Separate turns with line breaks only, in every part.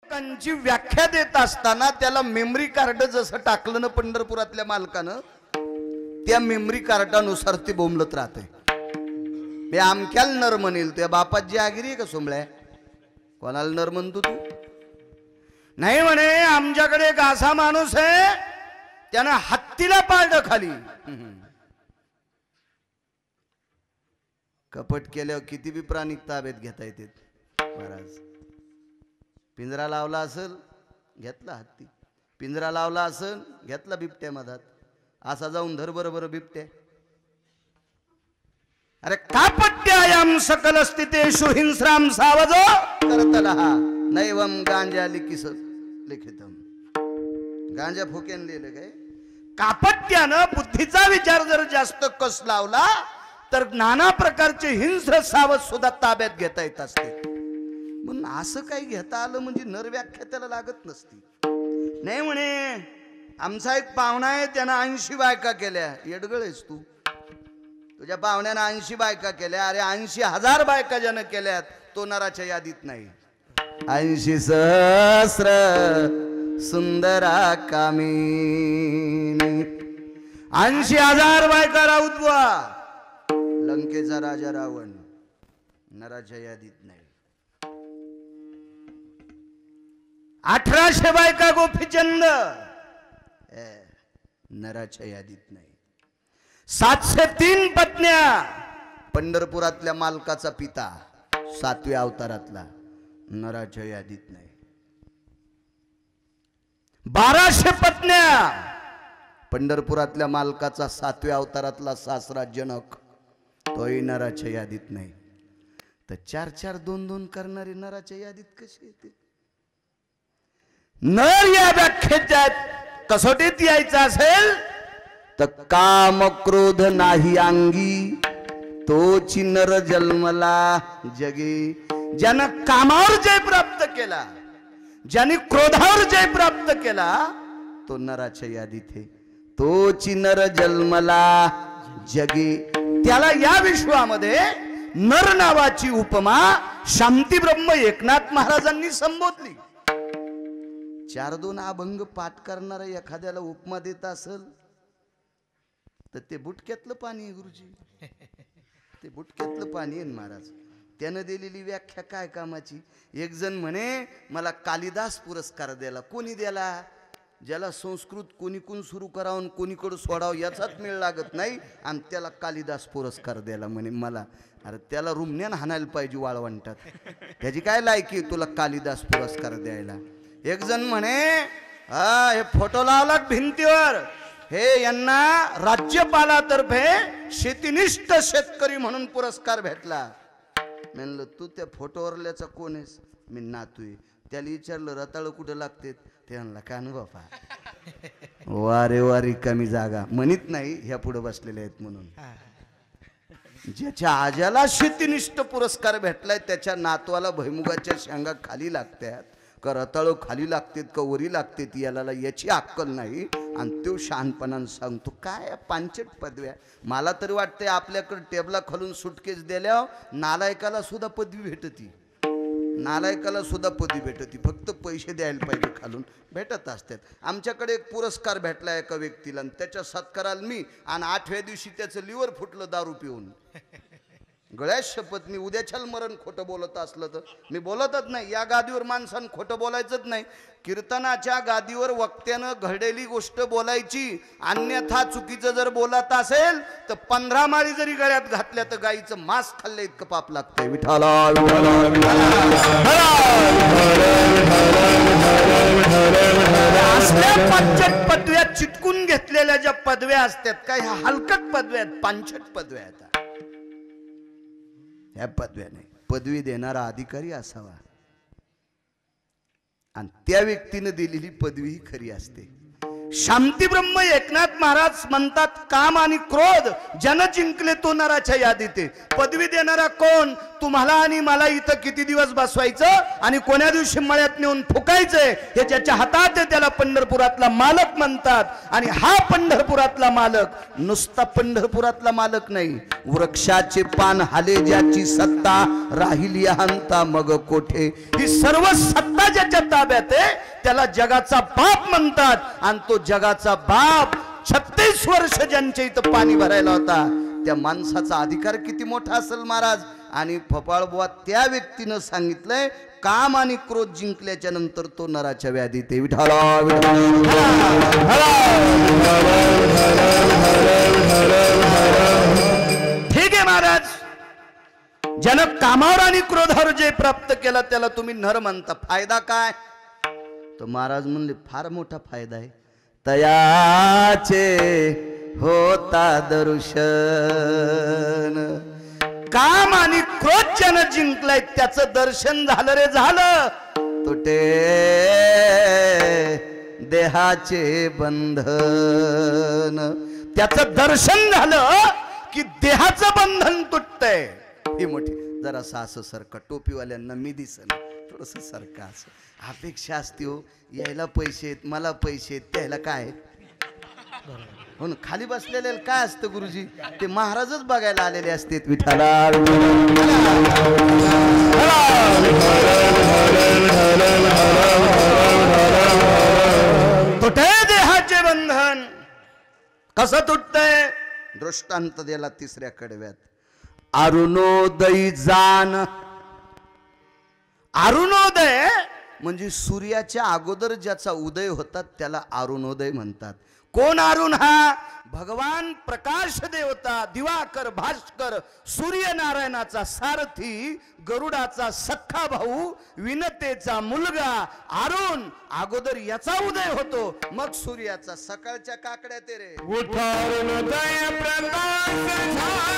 कंची व्याख्या देत असताना त्याला मेमरी कार्ड जसं टाकलं ना पंढरपुरातल्या मालकानं, त्या मेमरी कार्डानुसार ते बोंबलत राहते. मी आमक्याल नर म्हणेल त्या बापाची आगिरी आहे का सोमळ्या? कोणाला नर म्हणतो तू? नाही म्हणे, आमच्याकडे एक असा माणूस आहे त्यानं हत्तीला पाळलं खाली. कपट केल्यावर किती बी प्राणी ताब्यात घेता येते महाराज. पिंजरा लावला असेल घेतला हत्ती, पिंजरा लावला असेल घेतला बिबट्या मधात. असा जाऊन धर बरोबर बिबट्या. अरे कापट्यायाम सकल स्थितेषु हिंस्राम सावज करतलः नैवम गांजा लिखितम. गांजा फुक्यान लिहिलं काय? कापट्यानं बुद्धीचा विचार जर जास्त कस लावला तर नाना प्रकारचे हिंस्र सावज सुद्धा ताब्यात घेता येत असते. म्हणून असं काही घेता आलं म्हणजे नर व्याख्या त्याला लागत नसती. नाही म्हणे, आमचा एक पाहुणा आहे त्यानं 80 बायका केल्या. येडगळ आहेस तू? तुझ्या पाहुण्यानं 80 बायका केल्या. अरे 80,000 बायका ज्यानं केल्यात तो नराच्या यादीत नाही. 80 सहस्र सुंदरा कामिनी. 80,000 बायका राऊत बुवा. लंकेचा राजा रावण नराच्या यादीत नाही. 1800 बायका गोपीचंद नराच्या यादीत नाही. 703 पत्न्या पंढरपुरातल्या मालकाचा पिता 7व्या अवतारातला नराच्या यादीत नाही. 1200 पत्न्या पंढरपुरातल्या मालकाचा 7व्या अवतारातला सासरा जनक, तोही नराच्या यादीत नाही. तर 4-4 2-2 करणारे नराच्या यादीत कसे येते? नर या व्याख्येच्या कसोटीत यायचं असेल तर काम क्रोध नाही अंगी, तोची नर जन्मला जगी. ज्यानं कामावर जय प्राप्त केला, ज्याने क्रोधावर जय प्राप्त केला, तो नराच्या यादीत आहे. तोची नर जन्मला जगी. त्याला या विश्वामध्ये नर नावाची उपमा शांती ब्रह्म एकनाथ महाराजांनी संबोधली. 4-2 अभंग पाठ करणारा एखाद्याला उपमा देत असेल तर ते बुटक्यातलं पाणी आहे गुरुजी. ते बुटक्यातलं पाणी आहे महाराज. त्यानं दिलेली व्याख्या काय कामाची? एक जण म्हणे मला कालिदास पुरस्कार द्याला. कोणी द्याला? ज्याला संस्कृत कोणीकडून सुरू करावं कोणीकडून सोडावं याचाच मेळ लागत नाही आणि त्याला कालिदास पुरस्कार द्याला म्हणे मला. अरे त्याला रुमण्यान हाणायला पाहिजे वाळवंटात. त्याची काय लायकी तुला कालिदास पुरस्कार द्यायला? एक जण म्हणे हे फोटो लावला भिंतीवर, हे यांना राज्यपालातर्फे शेतीनिष्ठ शेतकरी म्हणून पुरस्कार भेटला. म्हणलं तू त्या फोटोवरल्याचा कोण आहेस? मी नातू आहे. त्याला विचारलं रताळ कुठं लागते? ते म्हणला कान बापा. वारे वारी कमी जागा म्हणत नाही ह्या पुढे बसलेले आहेत म्हणून. ज्याच्या आज्याला शेतीनिष्ठ पुरस्कार भेटलाय त्याच्या नातवाला भैमुगाच्या शेंगा खाली लागतात का रताळ खाली लागतात का वरी लागतात याला याची अक्कल नाही. आणि तो शहाणपणानं सांगतो काय पांचट पदव्या. मला तरी वाटतंय आपल्याकडे टेबला खालून सुटकेस दिल्यावर नालायकाला सुद्धा पदवी भेटती. नालायकाला सुद्धा पदवी भेटती, फक्त पैसे द्यायला पाहिजे. खालून भेटत असतात. आमच्याकडे एक पुरस्कार भेटला एका व्यक्तीला आणि त्याच्या सत्काराला मी, आणि 8व्या दिवशी त्याचं लिव्हर फुटलं दारू पिऊन. गळ्यात शपथ मी उद्याच्याला मरण खोटं बोलत असलं तर मी बोलतच नाही. या गादीवर माणसानं खोटं बोलायचंच नाही. कीर्तनाच्या गादीवर वक्त्यानं घडलेली गोष्ट बोलायची, अन्यथा चुकीचं जर बोलत असेल तर 15 माळी जरी गळ्यात घातल्या तर गाईचं मांस खाल्लं इतकं पाप लागतंय. विठाला पांचट पदव्या चिटकून घेतलेल्या ज्या पदव्या असतात काय ह्या हलकट पदव्या आहेत, पांचट पदव्या आहेत. ह्या पदव्या नाही. पदवी देणारा अधिकारी असावा आणि त्या व्यक्तीने दिलेली पदवी ही खरी असते. शांतीब्रह्म एकनाथ महाराज म्हणतात, काम आणि क्रोध जन जिंकले तो नराच्या यादीत. पदवी देणारा कोण? तुम्हाला आणि मला इथं किती दिवस बसवायचं आणि कोण्या दिवशी मळ्यात नेऊन फुकायचंय हे ज्याच्या हातात आहे त्याला पंढरपुरातला मालक म्हणतात. आणि हा पंढरपुरातला मालक नुसता पंढरपुरातला मालक नाही, वृक्षाचे पान हाले ज्याची सत्ता, राहिली अहंता मग कोठे. ही सर्व सत्ता ज्याच्या ताब्यात आहे त्याला जगाचा बाप म्हणतात. आणि तो जगाचा बाप 36 वर्ष ज्यांच्या इथं पाणी भरायला होता त्या माणसाचा अधिकार किती मोठा असेल महाराज. आणि फपाळबुवा त्या व्यक्तीनं सांगितलंय, काम आणि क्रोध जिंकल्याच्या नंतर तो नराच्या व्याधीत. विठाला ठीक आहे महाराज, ज्यानं कामावर आणि क्रोधावर जे प्राप्त केलं त्याला तुम्ही नर म्हणता. फायदा काय? तर महाराज म्हणले, फार मोठा फायदा आहे. तयाचे होता दर्शन. काम आणि क्रोध ज्यानं जिंकलाय त्याचं दर्शन झालं रे झालं. तुटे देहाचे बंधन. त्याचं दर्शन झालं की देहाचं बंधन तुटतंय. ही मोठी जरासा असं सरका टोपीवाल्यांना मी दिसन थोडस सरका असं अपेक्षा असते हो. यायला पैसे आहेत, मला पैसे आहेत, त्याला काय हो ना. खाली बसलेले काय असतं गुरुजी, ते महाराजच बघायला आलेले असते. विठाला तुटे देहाचे बंधन. कसं तुटतंय? दृष्टांत दिला तिसऱ्या कडव्यात. अरुणोदय जाण. अरुणोदय म्हणजे सूर्याच्या अगोदर ज्याचा उदय होतात त्याला अरुणोदय म्हणतात. कोण अरुण? हा भगवान प्रकाश देवता, दिवाकर, भास्कर, सूर्यनारायणाचा सारथी, गरुडाचा सख्खा भाऊ, विनतेचा मुलगा अरुण. अगोदर याचा उदय होतो मग सूर्याचा. सकाळच्या काकड्या ते रे उदय प्रकाश झाला.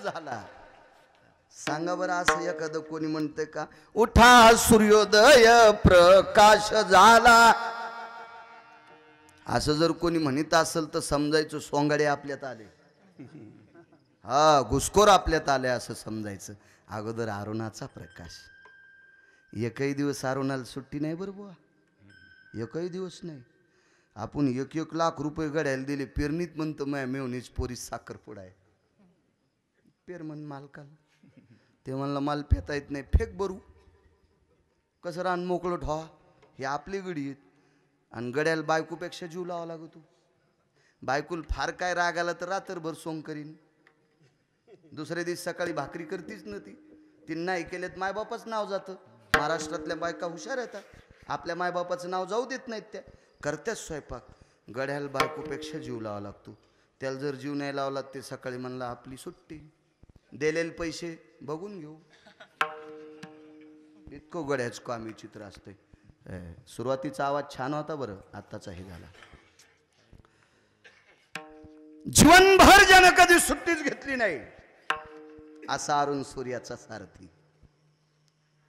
झाला. सांगा बरं, असं एखादं कोणी म्हणते का उठा सूर्योदय प्रकाश झाला? असं जर कोणी म्हणत असेल तर समजायचं सोंगाडे आपल्यात आले, हा घुसखोर आपल्यात आले असं समजायचं. अगोदर अरुणाचा प्रकाश. एकही दिवस अरुणाला सुट्टी नाही बरं बुवा, एकही दिवस नाही. आपण 1-1 लाख रुपये गड्याला दिले. पेरणीत म्हणतो मै मेवणीच पोरी साखरपुडा आहे. पेर म्हण मालकाला. ते म्हणलं माल पेता येत नाही, फेक बरू कसं रान मोकळं ठेवा. हे आपली गडी आहेत. आणि गड्याला बायकोपेक्षा जीव लावा लागतो. बायकोला फार काय राग आला तर रात्रभर सोंग करीन. दुसऱ्या दिवशी सकाळी भाकरी करतीच न ती नाही केलेत मायबापाच नाव जातं. महाराष्ट्रातल्या बायका हुशार येतात, आपल्या मायबापाचं नाव जाऊ देत नाहीत. त्या करत्यात स्वयंपाक. गड्याला बायकोपेक्षा जीव लावा लागतो. त्याला जर जीव नाही लावला ते सकाळी म्हणला आपली सुट्टी. दिलेले पैसे बघून घेऊ. इतकं गड्याच कामी चित्र असते. सुरुवातीचा आवाज छान होता बरं, आत्ताचा हे झाला. जीवनभर ज्यानं कधी सुट्टीच घेतली नाही असा अरुण सूर्याचा सारथी.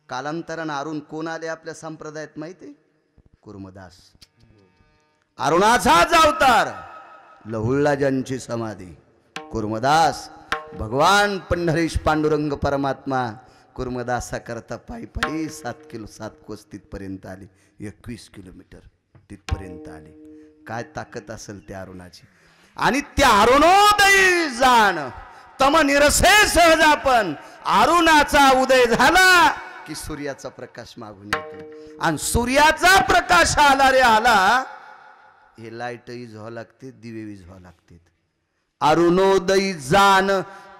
कालांतरानं अरुण कोण आले आपल्या संप्रदायात माहिती? कुर्मदास. अरुणाचाच अवतार, लहुल्ला ज्यांची समाधी कुर्मदास. भगवान पंढरीश पांडुरंग परमात्मा कुर्मदासा करता पायी पायी 7 कोस तिथपर्यंत आले. 21 किलोमीटर तिथपर्यंत आले. काय ताकद असेल त्या अरुणाची. आणि त्या अरुणोदय जाण तम निरसे सहज. आपण अरुणाचा उदय झाला की सूर्याचा प्रकाश मागून येतो. आणि सूर्याचा प्रकाश आला रे आला, हे लाईट विझावं लागते, दिवे विझावं लागते. अरुणोदय जाण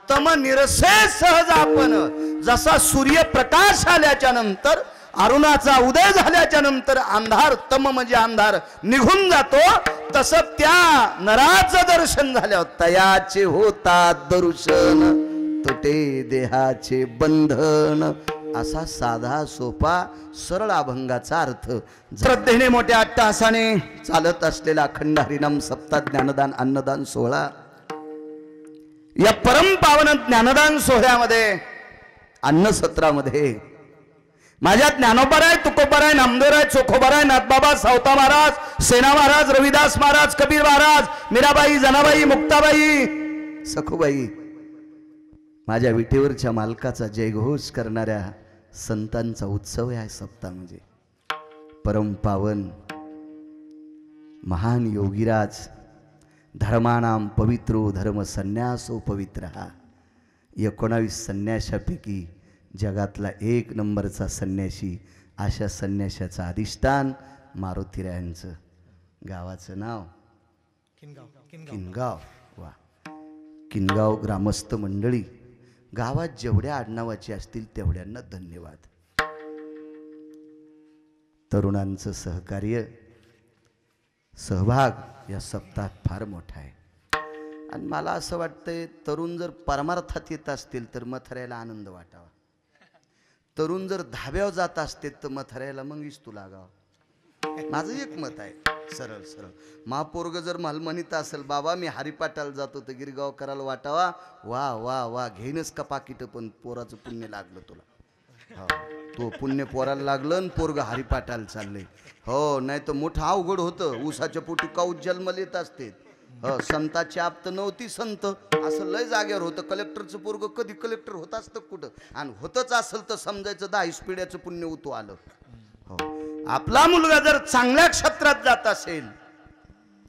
तम निरसे सहज. आपण जसा सूर्यप्रकाश आल्याच्या नंतर अरुणाचा उदय झाल्याच्या नंतर अंधार, तम म्हणजे अंधार निघून जातो, तसं त्या नराचं दर्शन झाल्यावर तयाचे होतात दर्शन, तुटे देहाचे बंधन. असा साधा सोपा सरळ अभंगाचा अर्थ. श्रद्धेने मोठ्या अट्टहासाने चालत असलेला अखंड हरिनाम सप्ताह ज्ञानदान अन्नदान सोहळा, या परम पावन ज्ञानदान सोहळ्यामध्ये अन्न सत्रामध्ये माझ्या ज्ञानोबराय, तुकोबराय, नामदेवराय, चोखोबराय, नाथबाबा, सावता महाराज, सेना महाराज, रविदास महाराज, कबीर महाराज, मीराबाई, जनाबाई, मुक्ताबाई, सखुबाई, माझ्या विटेवरच्या मालकाचा जयघोष करणाऱ्या संतांचा उत्सव आहे सप्ताह. म्हणजे परम पावन महान योगीराज, धर्मानाम पवित्रो धर्म संन्यासो पवित्र. 19 संन्याशापैकी जगातला 1 नंबरचा संन्याशी, अशा संन्याशाचं अधिष्ठान मारुतीरायांचं. गावाचं नाव किनगाव. वा, किनगाव ग्रामस्थ मंडळी, गावात जेवढ्या आडनावाची असतील तेवढ्यांना धन्यवाद. तरुणांचं सहकार्य, सहभाग या सप्ताहात फार मोठा आहे. आणि मला असं वाटतंय, तरुण जर परमार्थात येत असतील तर मथऱ्याला आनंद वाटावा. तरुण जर धाब्यावर जात असतील तर मथऱ्याला मग इस्तू लागावा. माझं एक मत आहे, सरळ सरळ. महापोरग जर मला म्हणत असेल, बाबा मी हरिपाटाला जातो तर गिरगाव करायला वाटावा, वा वा वा, घेईनच का पाकिट, पण पोराचं पुण्य लागलं तुला. हो, तो पुण्य पोराला लागलं आणि पोरग हरिपाटाला चाललंय. हो, नाही तर मोठं अवघड होतं. ऊसाच्या पोटी काऊच जन्मला येत असते. संताची आप तर नव्हती संत, असं लय जागेवर होतं. कलेक्टरचं पोरग कधी कलेक्टर होत असतं कुठं, आणि होतच असेल तर समजायचं 10 पिढ्याचं पुण्य उतू आलं. हो, आपला मुलगा जर चांगल्या क्षेत्रात जात असेल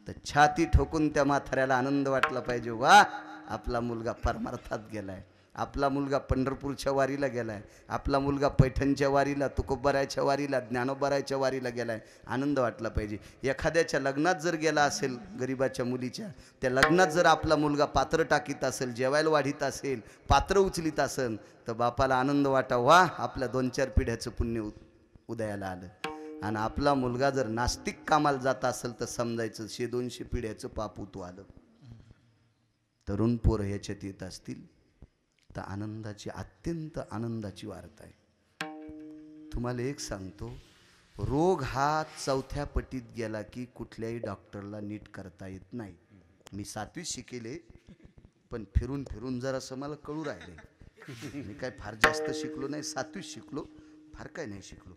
तर छाती ठोकून त्या म्हाताऱ्याला आनंद वाटला पाहिजे. वा, आपला मुलगा परमार्थात गेलाय, आपला मुलगा पंढरपूरच्या वारीला गेलाय, आपला मुलगा पैठणच्या वारीला, तुकोबरायच्या वारीला, ज्ञानोबरायच्या वारीला गेलाय. आनंद वाटला पाहिजे. एखाद्याच्या लग्नात जर गेला असेल, गरीबाच्या मुलीच्या, त्या लग्नात जर आपला मुलगा पात्र टाकीत असेल, जेवायला वाढीत असेल, पात्र उचलीत असेल, तर बापाला आनंद वाटा, वा आपल्या 2-4 पिढ्याचं पुण्य उदयाला आलं. आणि आपला मुलगा जर नास्तिक कामाला जात असेल तर समजायचं 100-200 पिढ्याचं पाप उतू आलं. तरुण पोरं ह्याच्यात येत असतील तर आनंदाची, अत्यंत आनंदाची वार्ता आहे. तुम्हाला एक सांगतो, रोग हा 4थ्या पटीत गेला की कुठल्याही डॉक्टरला नीट करता येत नाही. मी 7वीत शिकेले, पण फिरून फिरून जरासं मला कळू राहिले. मी काय फार जास्त शिकलो नाही, 7वीत शिकलो, फार काय नाही शिकलो.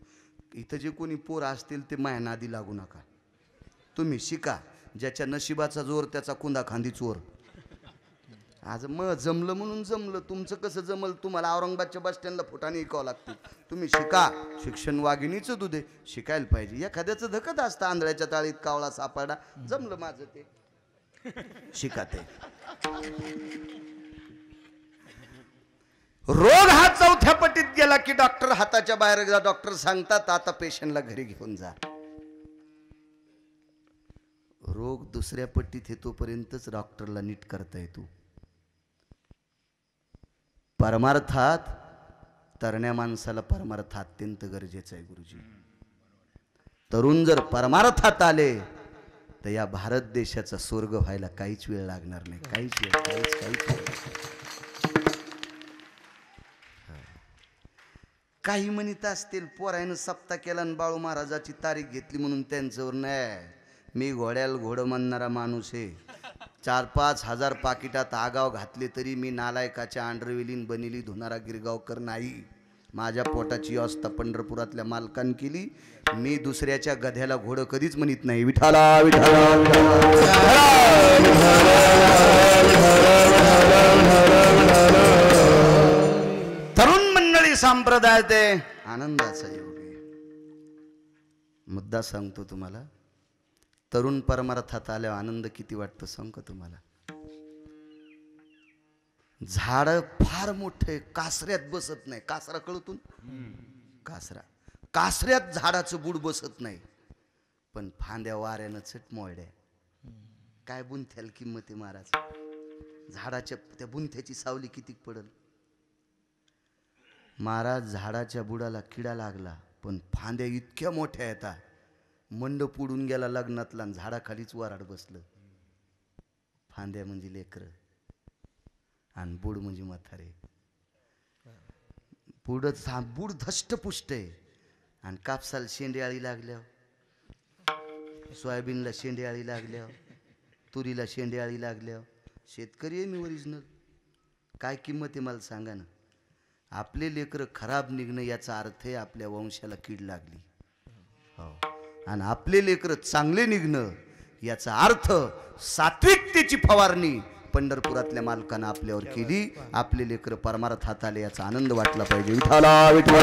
इथं जे कोणी पोर असतील ते माया नादी लागू नका. तुम्ही शिका, ज्याच्या नशिबाचा जोर त्याचा कुंदा खांदी चोर. आज मग जमलं म्हणून जमलं, तुमचं कसं जमल? तुम्हाला औरंगाबादच्या बस स्टँडला फुटाने ऐकावं लागतील. तुम्ही शिका, शिक्षण वाघिणीचं दूध आहे, शिकायला पाहिजे. एखाद्याचं धकत असतं, आंधळ्याच्या ताळीत कावळा सापडा, जमलं माझं ते, शिका ते. रोग हा 4थ्या पटीत गेला की डॉक्टर हाताच्या बाहेर गेला. डॉक्टर सांगतात आता पेशंटला घरी घेऊन जा. रोग 2ऱ्या पट्टीत येतोपर्यंतच डॉक्टरला नीट करता येतो. परमार्थात तरण्या माणसाला परमार्थ अत्यंत गरजेचं आहे गुरुजी. तरुण जर परमार्थात आले तर या भारत देशाचा स्वर्ग व्हायला काहीच वेळ लागणार नाही. काहीच. काही म्हणत असतील पोरायनं सप्ताह केला आणि बाळू महाराजाची तारीख घेतली म्हणून त्यांच्यावर. नाही, मी घोड्याला घोडं म्हणणारा माणूस आहे. 4-5 हजार पाकिटात आगाव घातले तरी मी नालायकाच्या आंड्रवेलीन बनिली धुणारा गिरगावकर नाही. माझ्या पोटाची व्यवस्था पंढरपुरातल्या मालकान केली. मी दुसऱ्याच्या गध्याला घोडं कधीच म्हणत नाही. विठाला विठाला. तरुण मंडळी संप्रदाय ते आनंदाचा योग आहे. मुद्दा सांगतो तुम्हाला, तरुण परमार्थात आल्यावर आनंद किती वाटतं सांगतो तुम्हाला. झाड फार मोठे, कासऱ्यात बसत नाही. कासरा कळतून, कासऱ्यात झाडाचं बुड बसत नाही, पण फांद्या वाऱ्यानं चट मोळड्या. काय बुंथ्याला किंमत आहे महाराज. झाडाच्या त्या बुंथ्याची सावली किती पडल महाराज. झाडाच्या बुडाला किडा लागला पण फांद्या इतक्या मोठ्या येतात, मंड पुडून गेला लग्नातला आणि झाडाखालीच वराड बसलं. फांद्या म्हणजे लेकरं आणि बुड म्हणजे म्हातारे. बुडच हा बुड धष्टपुष्ट आहे आणि कापसाला शेंड्याळी लागल्यावर, सोयाबीनला शेंड्याळी लागल्यावर, तुरीला शेंड्याळी लागल्यावर शेतकरी आहे मी ओरिजिनल. काय किंमत आहे मला सांगा ना. आपले लेकरं खराब निघणं याचा अर्थ आहे आपल्या वंशाला कीड लागली. हो, आणि आपले लेकरं चांगले निघणं याचा अर्थ सात्विकतेची फवारणी पंढरपुरातल्या मालकानं आपल्यावर केली. आपले लेकरं परमार्थात आले याचा आनंद वाटला पाहिजे. विठ्ठला विठ्ठला.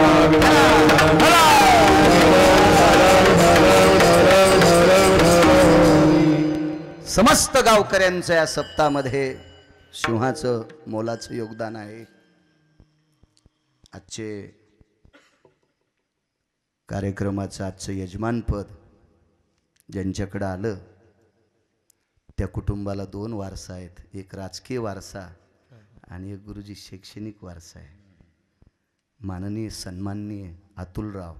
समस्त गावकऱ्यांचं या सप्ताहामध्ये सिंहाचं मोलाचं योगदान आहे. आजचे कार्यक्रमाचं आजचं यजमानपद ज्यांच्याकडं आलं त्या कुटुंबाला 2 वारसा आहेत. एक राजकीय वारसा आणि एक गुरुजी शैक्षणिक वारसा आहे. माननीय सन्माननीय अतुलराव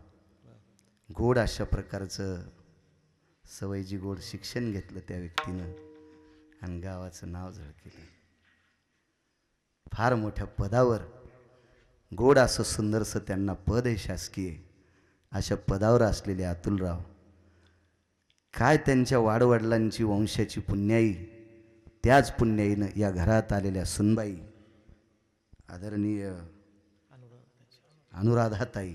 गोड अशा प्रकारचं सवयजी गोड शिक्षण घेतलं त्या व्यक्तीनं आणि गावाचं नाव झळकेलं. फार मोठ्या पदावर गोड असं सुंदरसं त्यांना पद आहे शासकीय. अशा पदावर असलेले अतुलराव, काय त्यांच्या वाडवडिलांची वंशाची पुण्याई, त्याच पुण्याईनं या घरात आलेल्या सुनबाई आदरणीय अनुराधाताई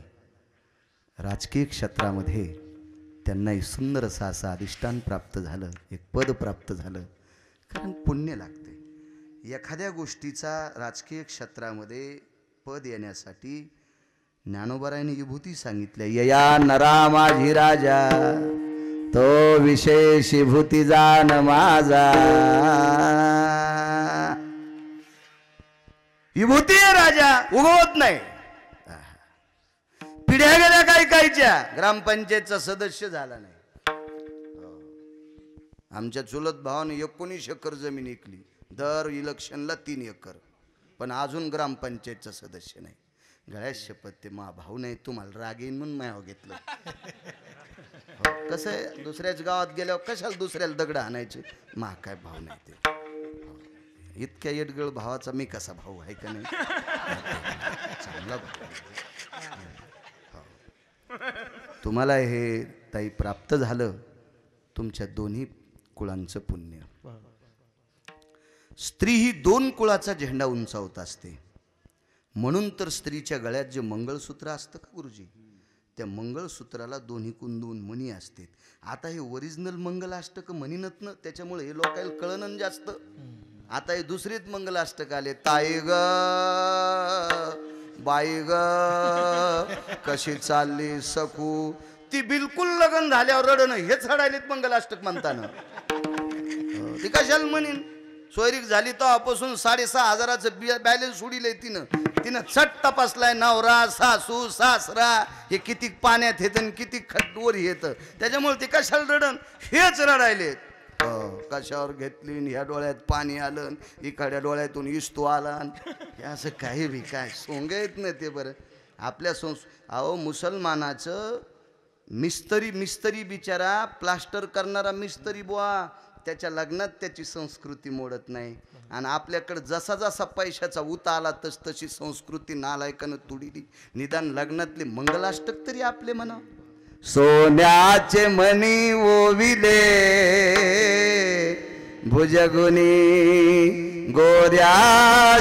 राजकीय क्षेत्रामध्ये त्यांनाही सुंदर असं अधिष्ठान प्राप्त झालं, एक पद प्राप्त झालं. कारण पुण्य लागते एखाद्या गोष्टीचा. राजकीय क्षेत्रामध्ये पद येण्यासाठी ज्ञानोबारायने विभूती सांगितल्या. यया नरा माझी राजा, तो विशेष विभूती जान माझा. विभूती आहे राजा, उगवत नाही. पिढ्या गेल्या काही काहीच्या, ग्रामपंचायतचा सदस्य झाला नाही. आमच्या चुलत भावाने 19 एकर जमीन विकली, दर इलेक्शनला 3 एकर, पण अजून ग्रामपंचायतचा सदस्य नाही. गळ्यात शपथ, ते मा भाऊ नाही, तुम्हाला राग येईन म्हणून मायाव घेतलं. कसं आहे, दुसऱ्याच गावात गेल्यावर कशाला दुसऱ्याला दगड आणायचे. मा काय भाऊ नाही ते. इतक्या येडगळ भावाचा मी कसा भाऊ आहे का नाही. चांगला भाऊ. तुम्हाला हे ताई प्राप्त झालं, तुमच्या दोन्ही कुळांचं पुण्य. स्त्री ही 2 कुळाचा झेंडा उंचावत असते. म्हणून तर स्त्रीच्या गळ्यात जे मंगळसूत्र असतं का गुरुजी, त्या मंगळसूत्राला दोन्ही कुंदून मणी असते. आता हे ओरिजिनल मंगलाष्टक म्हणीनत ना, त्याच्यामुळे हे लोकांना कळणं जास्त. आता हे दुसरेच मंगलाष्टक आले. ताई ग बाई ग कशी चालली सकू, ती बिलकुल लग्न झाल्यावर रडणं हेच रडायलेत मंगलाष्टक म्हणताना. ती कशाला म्हणीन, सोयरीक झाली तेव्हापासून 6,500चं बॅलन्स उडीलंय तिनं चट तपासलाय. नवरा सासू सासरा हे किती पाण्यात येतं किती खड्डवर येतं, त्याच्यामुळे ते कशाला रडण हेच रडायलेत. कशावर घेतली, ह्या डोळ्यात पाणी आलं, इकडच्या डोळ्यातून इस्तू आला, हे असं काही बी काय सोंग येत नाही ते. बरं आपल्या अहो मुसलमानाचं मिस्त्री बिचारा प्लास्टर करणारा मिस्त्री बुवा, त्याच्या लग्नात त्याची संस्कृती मोडत नाही. आणि आपल्याकडे जसा जसा पैशाचा उता आला तशी संस्कृती नालायकानं तुडीली. निदान लग्नातले मंगलाष्टक तरी आपले म्हणा. सोन्याचे मणी ओविले भुजगुनी गोऱ्या